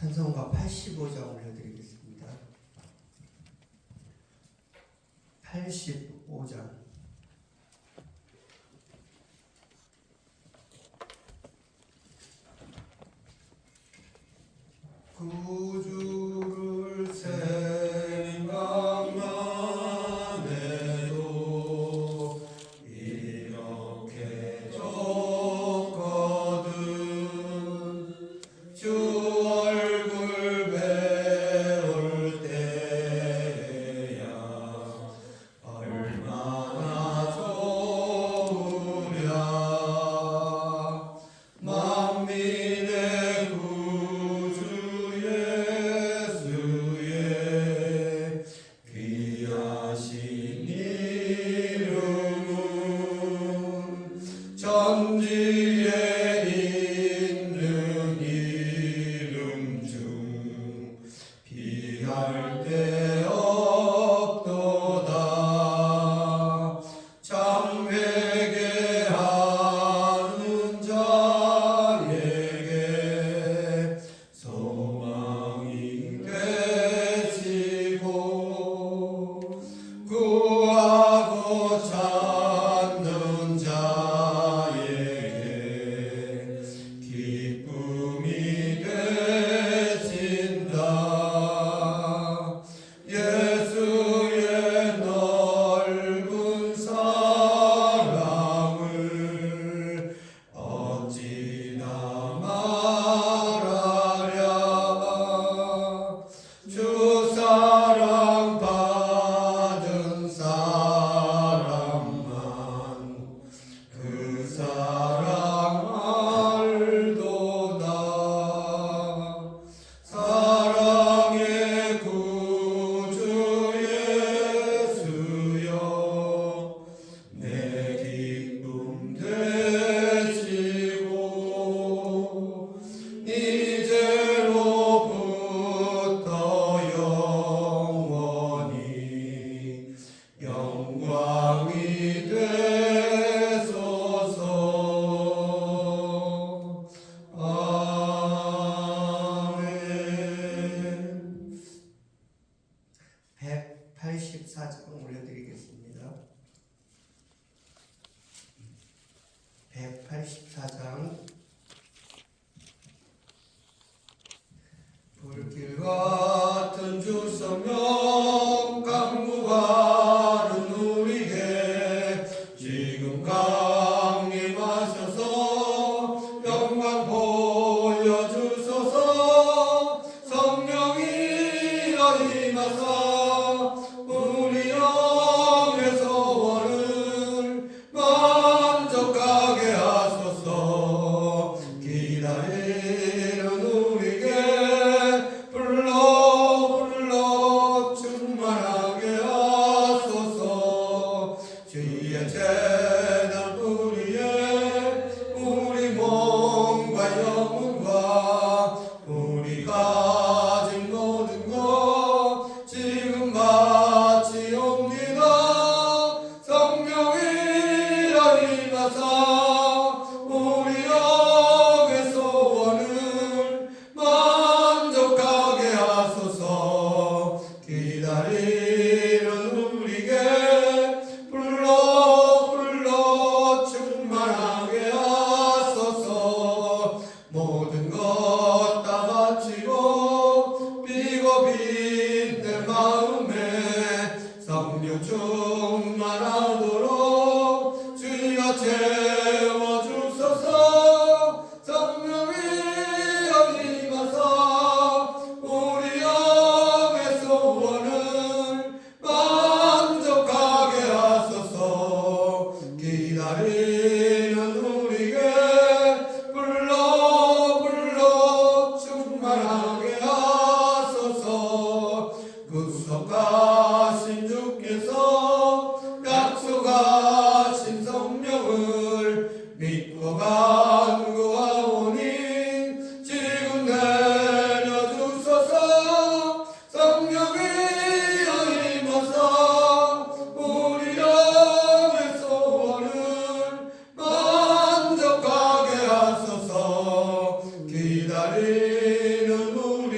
찬송가 85장 올려드리겠습니다. 85장. 구주를 생각만 해도 이렇게 좋거든. 주 얼굴 배울 때야 얼마나 좋으랴. 만민의 구주 예수의 귀하신 이름은 천지에 있는 이름 중 비할 데 없도다. 참 회개하는 자에게 소망이 되시고 구하고 찾는 자에게 기쁨이 되신다. 예수의 넓은 사랑을 어찌나 말하랴. 주 사랑 받은 사람만 그 사랑 알도다. 사랑의 구주 예수여 내 기쁨 되시고 이제로부터 영원히 영광이 되소서. 아멘. 184장 올려드리겠습니다. 184장. 불길 같은 주 성령 강구하는 우리에게 지금 강림하셔서 영광 보여주소서. 성령이여 임하사 우리 영의 소원을 만족하게 하소서. 기다리는 우리에게 불러 충만하게 하소서. 주의 재단 뿌리에 우리 몸과 영혼과 우리 가진 모든 것 지금 바치옵니다. 성령이여 임하사 우리 영의 소원을 만족하게 하소서. 기다리는 우리에게 불러 충만하게 하소서. 모든 것 다 바치고 비고비 내 마음에 성령 충만하도록 주여 채워주소서. 성령이여 임하사 우리 영의 소원을 만족하게 하소서. 기다리는 우리에게 불러 충만하게 하소서. 구속하신 주께서 약속하신 성령을 믿고 간구하오니 지금 내려주소서. 성령이여 임하사 우리 영의 소원을 만족하게 하소서. 기다리는 우리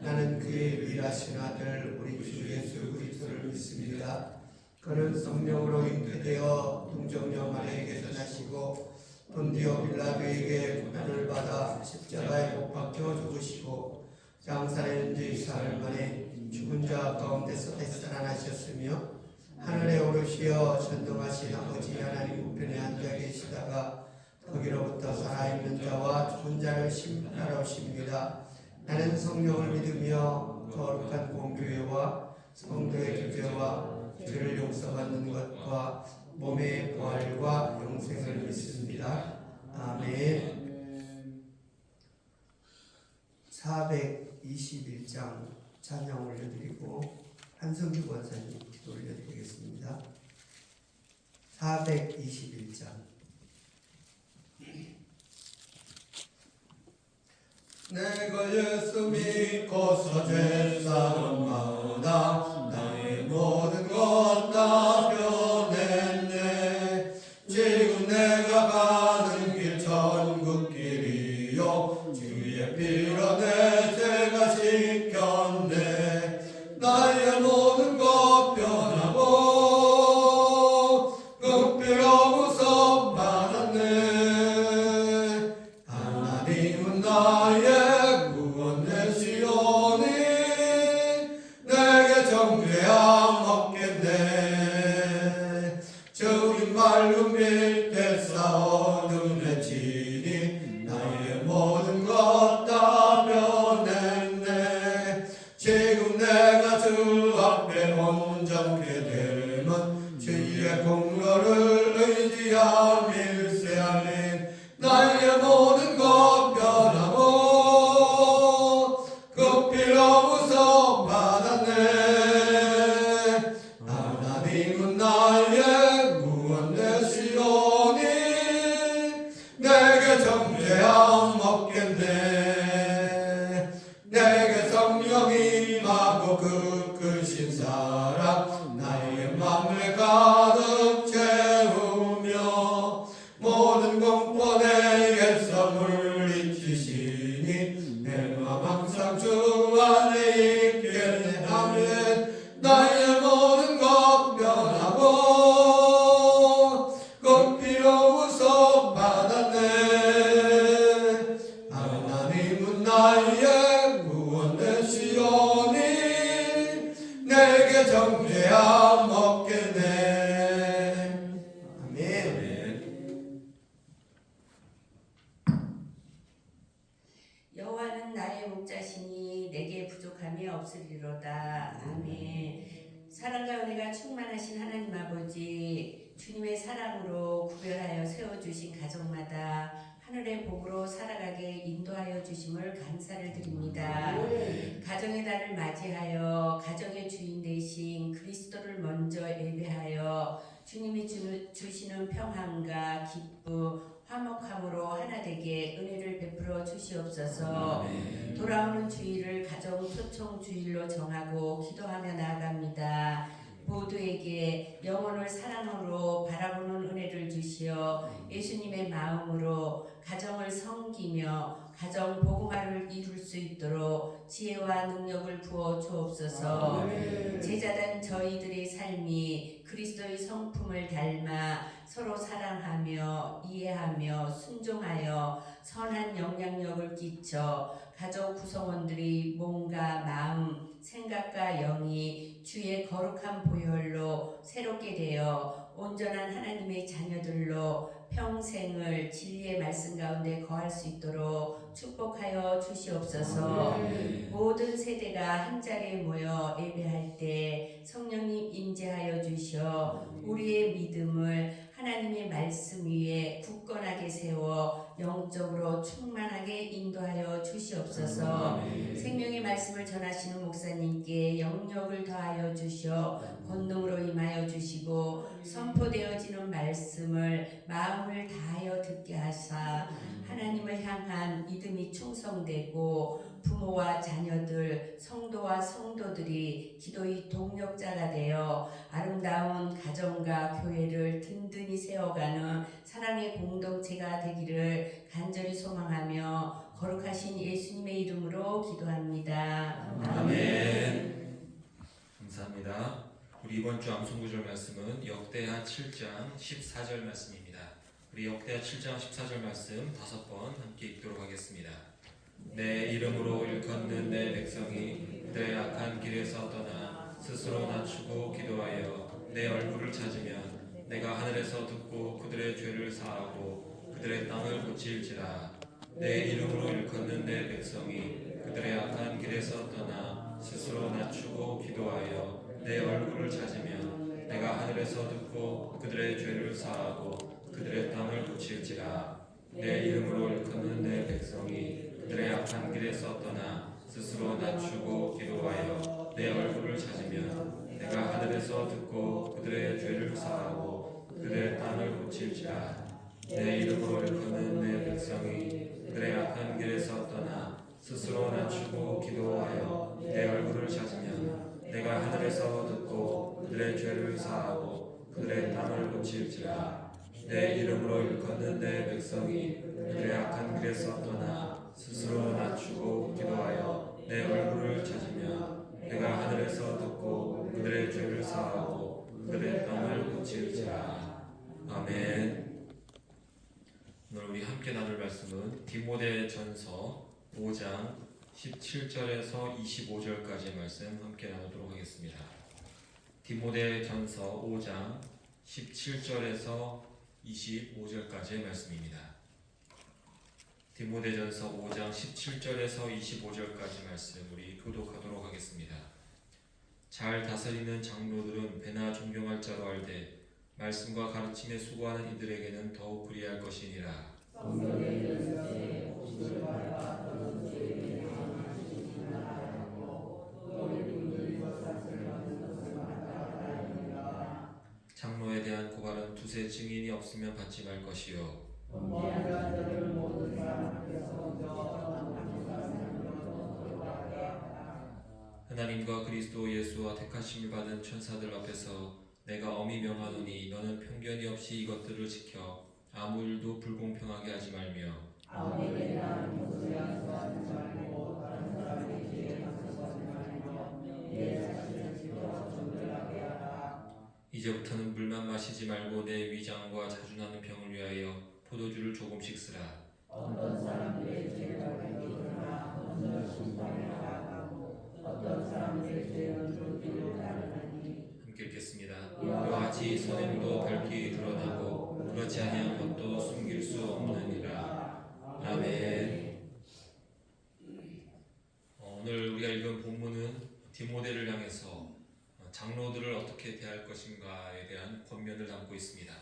나는 그의 위라신 아들 우리 주 예수 그리스도를 믿습니다. 그는 성령으로 잉태되어 동정녀 마리아에게서 나시고 본디오 빌라도에게 고난을 받아 십자가에 못 박혀 죽으시고 장사를 4일 만에 죽은 자 가운데서 다시 살아나셨으며 하늘에 오르시어 전동하신 아버지 하나님 우편에 앉아 계시다가 거기로부터 살아있는 자와 죽은 자를 심판하러 오십니다. 나는 성령을 믿으며 거룩한 공교회와 성도의 교제와 죄를 용서받는 것과 몸의 부활과 영생을 믿습니다. 아멘. 421장 찬양 올려드리고 한성규 권사님 기도 올려드리겠습니다. 421장. 내가 예수 믿고서 죄사함마다 나의 모든 것 다 변했네. 지금 내가 가는 길 천국길이요 주의 피로 내 죄가 씻겼네. 나의 모든 것 변하고 그 피로부터 받았네. 하나님은 나의 구원 되시오니 내게 정죄함 없겠네. 주님 맑은 빛 되사 어둠에 지니 나의 모든 것 다 변했네. 지금 내가 주 앞에 온전케 되면 주의 공로를 의지함 일세 아멘. 나의 모든 것 변하고 그 피로부터 받았네. 하나님은 나의 구원 되시오니 내게 정죄함 없겠네. 내게 성령 임하고 그 크신 사랑 나의 맘을 가득 채우며 모든 공포 내게서 물리치시니 내 맘 항상 주 안에 있겠네. 아멘. 나의 모든 것 변하고 그 피로부터 받았네. 하나님은 나의 구원 되시오니 내게 정죄함 없겠네. 아멘. 여호와는 나의 목자시니 내게 부족함이 없으리로다. 아멘. 사랑과 은혜가 충만하신 하나님 아버지, 주님의 사랑으로 구별하여 세워주신 가정마다 하늘의 복으로 살아가게 인도하여 주심을 감사를 드립니다. 가정의 달을 맞이하여 가정의 주인 되신 그리스도를 먼저 예배하여 주님이 주시는 평안과 기쁨, 화목함으로 하나 되게 은혜를 베풀어 주시옵소서. 돌아오는 주일을 가정 초청 주일로 정하고 기도하며 나아갑니다. 모두에게 영혼을 사랑으로 바라보는 은혜를 주시어 예수님의 마음으로 가정을 섬기며 가정 복음화를 이룰 수 있도록 지혜와 능력을 부어 주옵소서. 제자된 저희들의 삶이 그리스도의 성품을 닮아 서로 사랑하며 이해하며 순종하여 선한 영향력을 끼쳐 가족 구성원들이 몸과 마음, 생각과 영이 주의 거룩한 보혈로 새롭게 되어 온전한 하나님의 자녀들로 평생을 진리의 말씀 가운데 거할 수 있도록 축복하여 주시옵소서. 모든 세대가 한자리에 모여 예배할 때 성령님 임재하여 주셔 우리의 믿음을 하나님의 말씀 위에 굳건하게 세워 영적으로 충만하게 인도하여 주시옵소서. 생명의 말씀을 전하시는 목사님께 영력을 더하여 주셔 권능으로 임하여 주시고 선포되어지는 말씀을 마음을 다하여 듣게 하사 하나님을 향한 믿음이 충성되고 부모와 자녀들, 성도와 성도들이 기도의 동력자가 되어 아름다운 가정과 교회를 든든히 세워가는 사랑의 공동체가 되기를 간절히 소망하며 거룩하신 예수님의 이름으로 기도합니다. 아멘. 감사합니다. 우리 이번 주 암송구절 말씀은 역대하 7장 14절 말씀입니다. 우리 역대하 7장 14절 말씀 5번 함께 읽도록 하겠습니다. 내 이름으로 일컫는 내 백성이 그들의 악한 길에서 떠나 스스로 낮추고 기도하여 내 얼굴을 찾으면 내가 하늘에서 듣고 그들의 죄를 사하고 그들의 땅을 고칠지라. 내 이름으로 일컫는 내 백성이 그들의 악한 길에서 떠나 스스로 낮추고 기도하여 내 얼굴을 찾으면 내가 하늘에서 듣고 그들의 죄를 사하고 그들의 땅을 고칠지라. 내 이름으로 일컫는 내 백성이 그들의 악한 길에서 떠나 스스로 낮추고 기도하여 내 얼굴을 찾으면 내가 하늘에서 듣고 그들의 죄를 사하고 그들의 땅을 고칠지라. 내 이름으로 일컫는 내 백성이 그들의 악한 길에서 떠나 스스로 낮추고 기도하여 내 얼굴을 찾으면 내가 하늘에서 듣고 그들의 죄를 사하고 그들의 땅을 고칠지라. 내 이름으로 일컫는 내 백성이 그들의 악한 길에서 떠나 스스로 낮추고 기도하여 내 얼굴을 찾으면 내가 하늘에서 듣고 그들의 죄를 사하고 그들의 땅을 고칠지라. 아멘. 오늘 우리 함께 나눌 말씀은 디모데전서 5장 17절에서 25절까지의 말씀 함께 나누도록 하겠습니다. 디모데전서 5장 17절에서 25절까지의 말씀입니다. 디모데전서 5장 17절에서 25절까지 말씀 우리 교독하도록 하겠습니다. 잘 다스리는 장로들은 배나 존경할 자로 알되 말씀과 가르침에 수고하는 이들에게는 더욱 그리할 것이니라. 장로에 대한 고발은 두세 증인이 없으면 받지 말 것이요 하나님과 그리스도 예수와 택하심을 받은 천사들 앞에서 내가 엄히 명하노니 너는 편견이 없이 이것들을 지켜 아무 일도 불공평하게 하지 말며 이제부터는 물만 마시지 말고 내 위장과 자주 나는 병을 위하여 포도주를 조금씩 쓰라. 어떤 사람들의 죄를 밝히거나 어떤 순방에 나가고 어떤 사람들의 죄는 도끼로 따르나니. 함께 읽겠습니다. 이와 같이 선행도 밝히 드러나고 그렇지 아니한 것도 숨길 수 없느니라. 아멘. 오늘 우리가 읽은 본문은 디모데를 향해서 장로들을 어떻게 대할 것인가에 대한 권면을 담고 있습니다.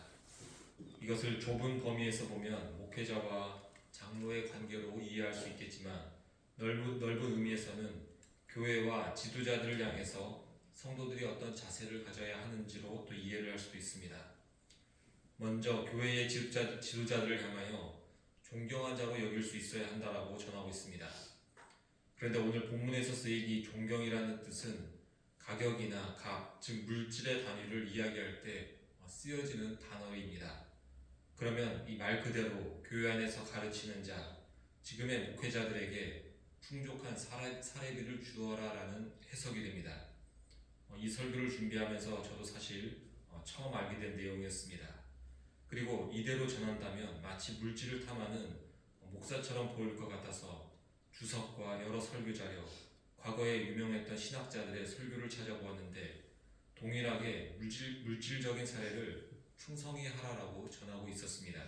이것을 좁은 범위에서 보면 목회자와 장로의 관계로 이해할 수 있겠지만 넓은 의미에서는 교회와 지도자들을 향해서 성도들이 어떤 자세를 가져야 하는지로 또 이해를 할 수도 있습니다. 먼저 교회의 지도자들을 향하여 존경한 자로 여길 수 있어야 한다라고 전하고 있습니다. 그런데 오늘 본문에서 쓰인 이 존경이라는 뜻은 가격이나 값, 즉 물질의 단위를 이야기할 때 쓰여지는 단어입니다. 그러면 이 말 그대로 교회 안에서 가르치는 자, 지금의 목회자들에게 풍족한 사례비를 주어라라는 해석이 됩니다. 이 설교를 준비하면서 저도 사실 처음 알게 된 내용이었습니다. 그리고 이대로 전한다면 마치 물질을 탐하는 목사처럼 보일 것 같아서 주석과 여러 설교 자료, 과거에 유명했던 신학자들의 설교를 찾아보았는데 동일하게 물질적인 사례를 풍성히 하라라고 전하고 있었습니다.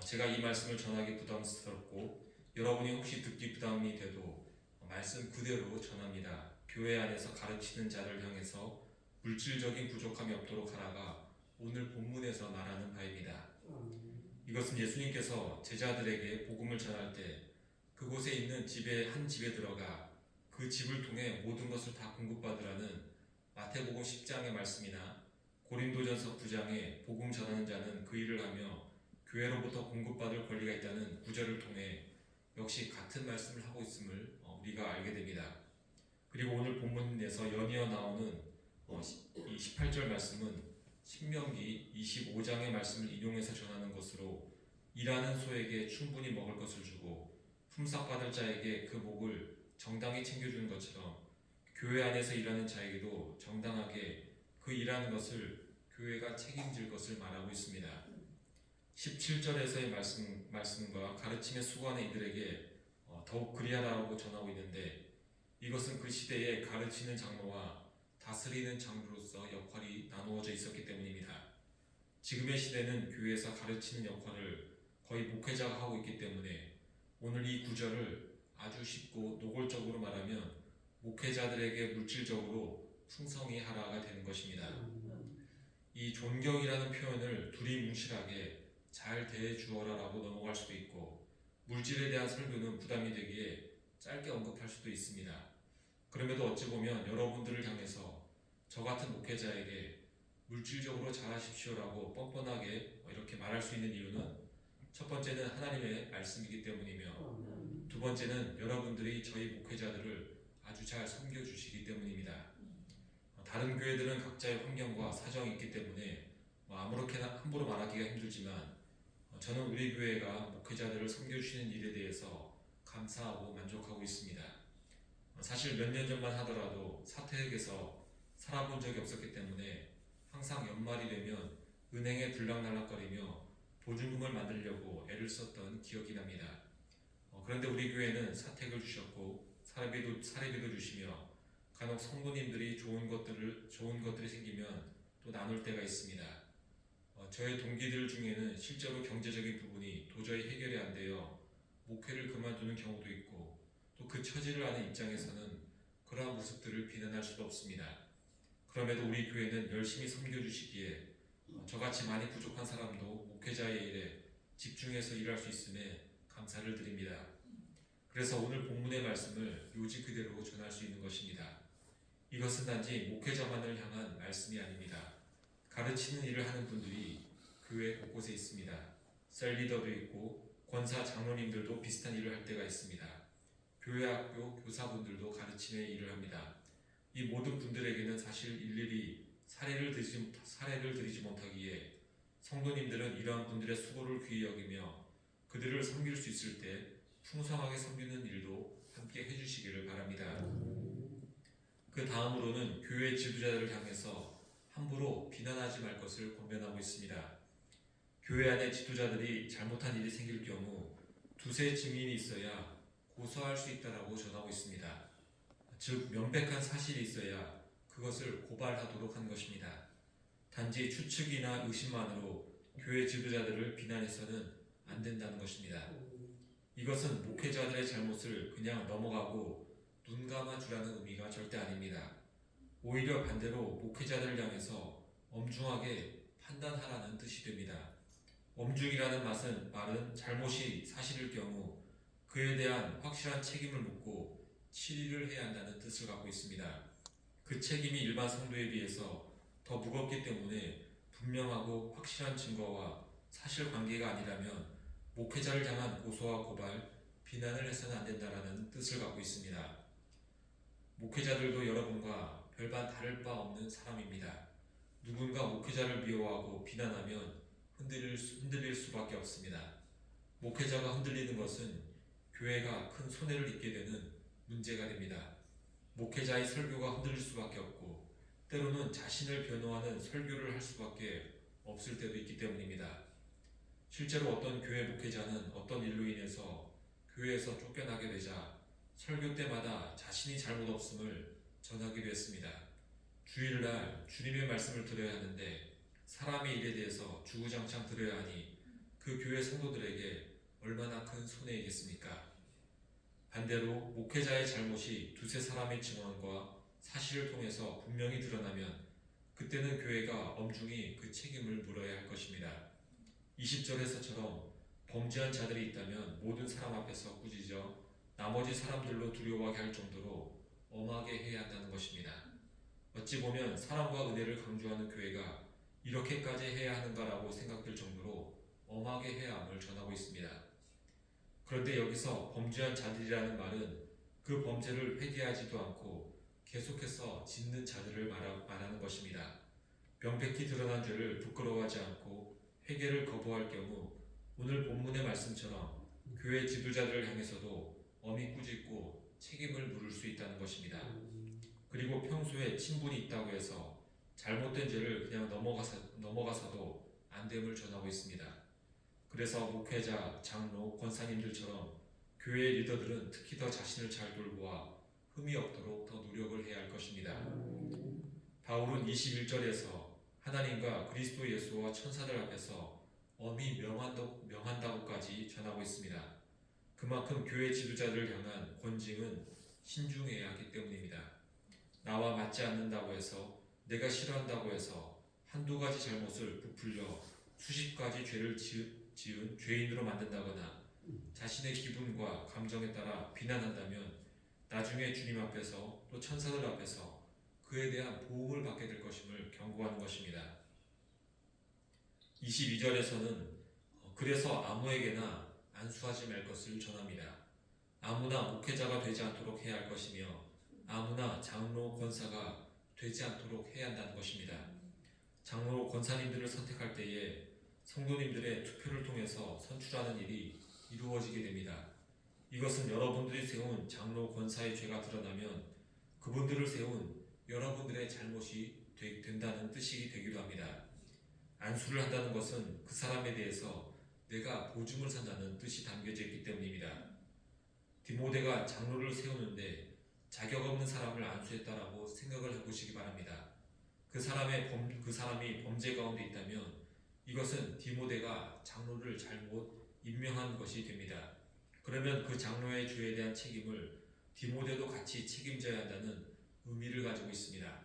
제가 이 말씀을 전하기 부담스럽고 여러분이 혹시 듣기 부담이 돼도 말씀 그대로 전합니다. 교회 안에서 가르치는 자를 향해서 물질적인 부족함이 없도록 하라가 오늘 본문에서 말하는 바입니다. 이것은 예수님께서 제자들에게 복음을 전할 때 그곳에 있는 한 집에 들어가 그 집을 통해 모든 것을 다 공급받으라는 마태복음 10장의 말씀이나 고린도전서 9장에 복음 전하는 자는 그 일을 하며 교회로부터 공급받을 권리가 있다는 구절을 통해 역시 같은 말씀을 하고 있음을 우리가 알게 됩니다. 그리고 오늘 본문에서 연이어 나오는 이 18절 말씀은 신명기 25장의 말씀을 인용해서 전하는 것으로 일하는 소에게 충분히 먹을 것을 주고 품삯받을 자에게 그 목을 정당히 챙겨주는 것처럼 교회 안에서 일하는 자에게도 정당하게 그 일하는 것을 교회가 책임질 것을 말하고 있습니다. 17절에서의 말씀과 가르침에 수고하는 이들에게 더욱 그리하라고 전하고 있는데, 이것은 그 시대에 가르치는 장로와 다스리는 장로로서 역할이 나누어져 있었기 때문입니다. 지금의 시대는 교회에서 가르치는 역할을 거의 목회자가 하고 있기 때문에 오늘 이 구절을 아주 쉽고 노골적으로 말하면 목회자들에게 물질적으로 풍성히 하라가 되는 것입니다. 이 존경이라는 표현을 두리뭉실하게 잘 대해주어라라고 넘어갈 수도 있고, 물질에 대한 설교는 부담이 되기에 짧게 언급할 수도 있습니다. 그럼에도 어찌 보면 여러분들을 향해서 저 같은 목회자에게 물질적으로 잘하십시오라고 뻔뻔하게 이렇게 말할 수 있는 이유는, 첫 번째는 하나님의 말씀이기 때문이며, 두 번째는 여러분들이 저희 목회자들을 아주 잘 섬겨주시기 때문입니다. 다른 교회들은 각자의 환경과 사정이 있기 때문에 아무렇게나 함부로 말하기가 힘들지만, 저는 우리 교회가 목회자들을 섬겨주시는 일에 대해서 감사하고 만족하고 있습니다. 사실 몇 년 전만 하더라도 사택에서 살아본 적이 없었기 때문에 항상 연말이 되면 은행에 들락날락거리며 보증금을 만들려고 애를 썼던 기억이 납니다. 그런데 우리 교회는 사택을 주셨고 사례비도 주시며, 간혹 성도님들이 좋은 것들이 생기면 또 나눌 때가 있습니다. 저의 동기들 중에는 실제로 경제적인 부분이 도저히 해결이 안 되어 목회를 그만두는 경우도 있고, 또 그 처지를 아는 입장에서는 그러한 모습들을 비난할 수도 없습니다. 그럼에도 우리 교회는 열심히 섬겨주시기에 저같이 많이 부족한 사람도 목회자의 일에 집중해서 일할 수 있음에 감사를 드립니다. 그래서 오늘 본문의 말씀을 요지 그대로 전할 수 있는 것입니다. 이것은 단지 목회자만을 향한 말씀이 아닙니다. 가르치는 일을 하는 분들이 교회 곳곳에 있습니다. 셀리더도 있고 권사 장로님들도 비슷한 일을 할 때가 있습니다. 교회 학교 교사분들도 가르침의 일을 합니다. 이 모든 분들에게는 사실 일일이 사례를 드리지 못하기에 성도님들은 이러한 분들의 수고를 귀히 여기며 그들을 섬길 수 있을 때 풍성하게 섬기는 일도 함께 해주시기를 바랍니다. 그 다음으로는 교회 지도자들을 향해서 함부로 비난하지 말 것을 권면하고 있습니다. 교회 안에 지도자들이 잘못한 일이 생길 경우 두세 증인이 있어야 고소할 수 있다라고 전하고 있습니다. 즉 명백한 사실이 있어야 그것을 고발하도록 한 것입니다. 단지 추측이나 의심만으로 교회 지도자들을 비난해서는 안 된다는 것입니다. 이것은 목회자들의 잘못을 그냥 넘어가고 눈 감아주라는 의미가 절대 아닙니다. 오히려 반대로 목회자들을 향해서 엄중하게 판단하라는 뜻이 됩니다. 엄중이라는 말은 잘못이 사실일 경우 그에 대한 확실한 책임을 묻고 치리를 해야 한다는 뜻을 갖고 있습니다. 그 책임이 일반 성도에 비해서 더 무겁기 때문에 분명하고 확실한 증거와 사실관계가 아니라면 목회자를 향한 고소와 고발, 비난을 해서는 안 된다는 뜻을 갖고 있습니다. 목회자들도 여러분과 별반 다를 바 없는 사람입니다. 누군가 목회자를 미워하고 비난하면 흔들릴 수밖에 없습니다. 목회자가 흔들리는 것은 교회가 큰 손해를 입게 되는 문제가 됩니다. 목회자의 설교가 흔들릴 수밖에 없고, 때로는 자신을 변호하는 설교를 할 수밖에 없을 때도 있기 때문입니다. 실제로 어떤 교회 목회자는 어떤 일로 인해서 교회에서 쫓겨나게 되자 설교 때마다 자신이 잘못 없음을 전하기도 했습니다. 주일날 주님의 말씀을 들어야 하는데 사람의 일에 대해서 주구장창 들어야 하니 그 교회 성도들에게 얼마나 큰 손해이겠습니까? 반대로 목회자의 잘못이 두세 사람의 증언과 사실을 통해서 분명히 드러나면 그때는 교회가 엄중히 그 책임을 물어야 할 것입니다. 20절에서처럼 범죄한 자들이 있다면 모든 사람 앞에서 꾸짖어 나머지 사람들로 두려워하게 할 정도로 엄하게 해야 한다는 것입니다. 어찌 보면 사랑과 은혜를 강조하는 교회가 이렇게까지 해야 하는가라고 생각될 정도로 엄하게 해야 함을 전하고 있습니다. 그런데 여기서 범죄한 자들이라는 말은 그 범죄를 회개하지도 않고 계속해서 짓는 자들을 말하는 것입니다. 명백히 드러난 죄를 부끄러워하지 않고 회개를 거부할 경우 오늘 본문의 말씀처럼 교회 지도자들을 향해서도 엄히 꾸짖고 책임을 물을 수 있다는 것입니다. 그리고 평소에 친분이 있다고 해서 잘못된 죄를 그냥 넘어가서도 안 됨을 전하고 있습니다. 그래서 목회자, 장로, 권사님들처럼 교회 리더들은 특히 더 자신을 잘 돌보아 흠이 없도록 더 노력을 해야 할 것입니다. 바울은 21절에서 하나님과 그리스도 예수와 천사들 앞에서 엄히 명한다고까지 전하고 있습니다. 그만큼 교회 지도자들을 향한 권징은 신중해야 하기 때문입니다. 나와 맞지 않는다고 해서, 내가 싫어한다고 해서 한두 가지 잘못을 부풀려 수십 가지 죄를 지은 죄인으로 만든다거나 자신의 기분과 감정에 따라 비난한다면 나중에 주님 앞에서 또 천사들 앞에서 그에 대한 보응을 받게 될 것임을 경고하는 것입니다. 22절에서는 그래서 아무에게나 안수하지 말 것을 전합니다. 아무나 목회자가 되지 않도록 해야 할 것이며 아무나 장로, 권사가 되지 않도록 해야 한다는 것입니다. 장로, 권사님들을 선택할 때에 성도님들의 투표를 통해서 선출하는 일이 이루어지게 됩니다. 이것은 여러분들이 세운 장로, 권사의 죄가 드러나면 그분들을 세운 여러분들의 잘못이 된다는 뜻이 되기도 합니다. 안수를 한다는 것은 그 사람에 대해서 내가 보증을 산다는 뜻이 담겨져 있기 때문입니다. 디모데가 장로를 세우는데 자격 없는 사람을 안수했다라고 생각을 해보시기 바랍니다. 그 사람이 범죄 가운데 있다면 이것은 디모데가 장로를 잘못 임명한 것이 됩니다. 그러면 그 장로의 죄에 대한 책임을 디모데도 같이 책임져야 한다는 의미를 가지고 있습니다.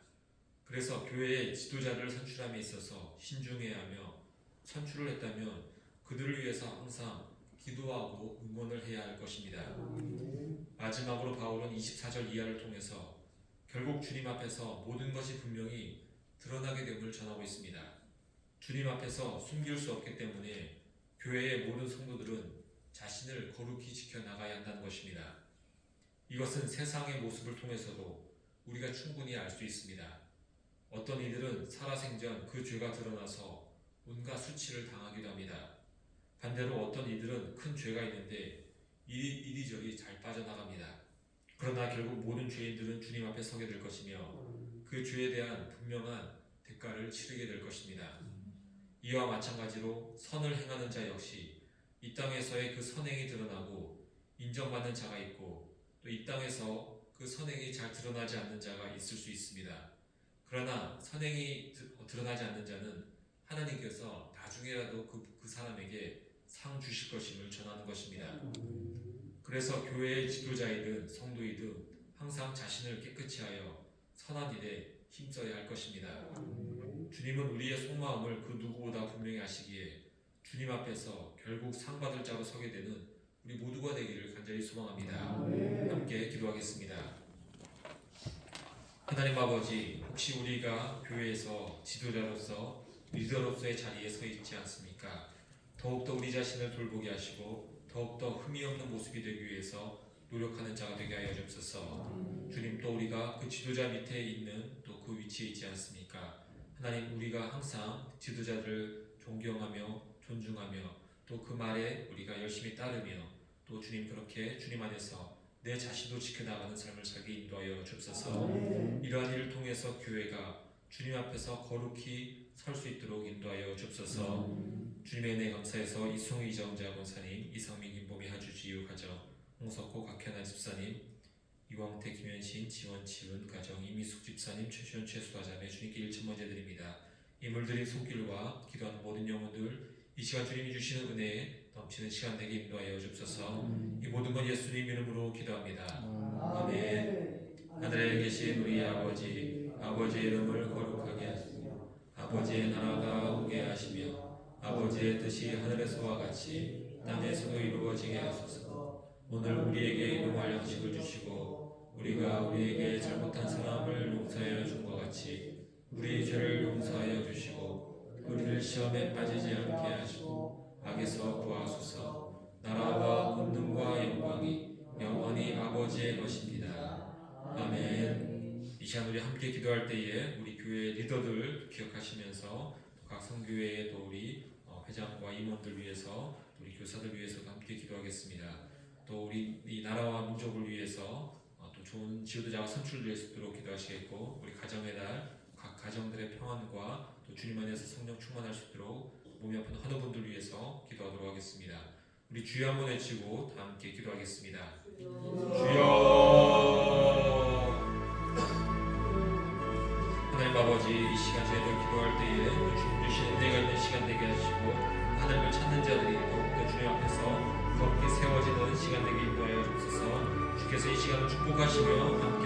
그래서 교회의 지도자를 선출함에 있어서 신중해야 하며 선출을 했다면 그들을 위해서 항상 기도하고 응원을 해야 할 것입니다. 마지막으로 바울은 24절 이하를 통해서 결국 주님 앞에서 모든 것이 분명히 드러나게 됨을 전하고 있습니다. 주님 앞에서 숨길 수 없기 때문에 교회의 모든 성도들은 자신을 거룩히 지켜나가야 한다는 것입니다. 이것은 세상의 모습을 통해서도 우리가 충분히 알 수 있습니다. 어떤 이들은 살아생전 그 죄가 드러나서 온갖 수치를 당하기도 합니다. 반대로 어떤 이들은 큰 죄가 있는데 이리저리 잘 빠져나갑니다. 그러나 결국 모든 죄인들은 주님 앞에 서게 될 것이며 그 죄에 대한 분명한 대가를 치르게 될 것입니다. 이와 마찬가지로 선을 행하는 자 역시 이 땅에서의 그 선행이 드러나고 인정받는 자가 있고 또 이 땅에서 그 선행이 잘 드러나지 않는 자가 있을 수 있습니다. 그러나 선행이 드러나지 않는 자는 하나님께서 나중에라도 그 사람에게 상 주실 것임을 전하는 것입니다. 그래서 교회의 지도자이든 성도이든 항상 자신을 깨끗이 하여 선한 일에 힘써야 할 것입니다. 주님은 우리의 속마음을 그 누구보다 분명히 아시기에 주님 앞에서 결국 상 받을 자로 서게 되는 우리 모두가 되기를 간절히 소망합니다. 함께 기도하겠습니다. 하나님 아버지, 혹시 우리가 교회에서 지도자로서 리더로서의 자리에 서 있지 않습니까? 더욱더 우리 자신을 돌보게 하시고 더욱더 흠이 없는 모습이 되기 위해서 노력하는 자가 되게 하여 주옵소서. 주님, 또 우리가 그 지도자 밑에 있는 또 그 위치에 있지 않습니까? 하나님, 우리가 항상 지도자들을 존경하며 존중하며 또 그 말에 우리가 열심히 따르며 또 주님, 그렇게 주님 안에서 내 자신도 지켜나가는 삶을 살게 인도하여 주옵소서. 이러한 일을 통해서 교회가 주님 앞에서 거룩히 설 수 있도록 인도하여 주옵소서. 주님의 은혜 감사해서 이송희 이정자 권사님, 이성민 김보미 하주지유 가정, 홍석호 박현아 집사님, 이광태 김현신 지원 지은 가정, 이미숙 집사님, 최시원 최수아자매 주님께 일천번째 드립니다. 이물들인 손길과 기도하는 모든 영혼들 이 시간 주님이 주시는 은혜에 넘치는 시간 되게 인도하여 주옵소서. 이 모든 건 예수님 이름으로 기도합니다. 아멘. 하늘에 계신 우리 아버지, 아버지의 이름을 거룩하게 하시며 아버지의 나라가 오게 하시며 아버지의 뜻이 하늘에서와 같이 땅에서도 이루어지게 하소서. 오늘 우리에게 일용할 양식을 주시고 우리가 우리에게 잘못한 사람을 용서하여 준 것 같이 우리 죄를 용서하여 주시고 우리를 시험에 빠지지 않게 하시고 악에서 구하소서. 나라와 권능과 영광이 영원히 아버지의 것입니다. 아멘. 이 시간 우리 함께 기도할 때에 우리 교회 리더들 기억하시면서 각 성교회의 또 우리 회장과 임원들 위해서 우리 교사들 위해서도 함께 기도하겠습니다. 또 우리 이 나라와 민족을 위해서 또 좋은 지도자가 선출될 수 있도록 기도하시겠고, 우리 가정의 날 각 가정들의 평안과 또 주님 안에서 성령 충만할 수 있도록 몸이 아픈 환우분들 위해서 기도하도록 하겠습니다. 우리 주여 한번 외치고 다 함께 기도하겠습니다. 주여. 하나님 아버지, 이 시간 저희들 기도할 때에 주님 주신 은혜가 있는 시간 되게 하시고, 하나님을 찾는 자들이 더욱더 주님 앞에서 더욱더 세워지는 시간 되게 인도하여 주옵소서. 주께서 이 시간을 축복하시며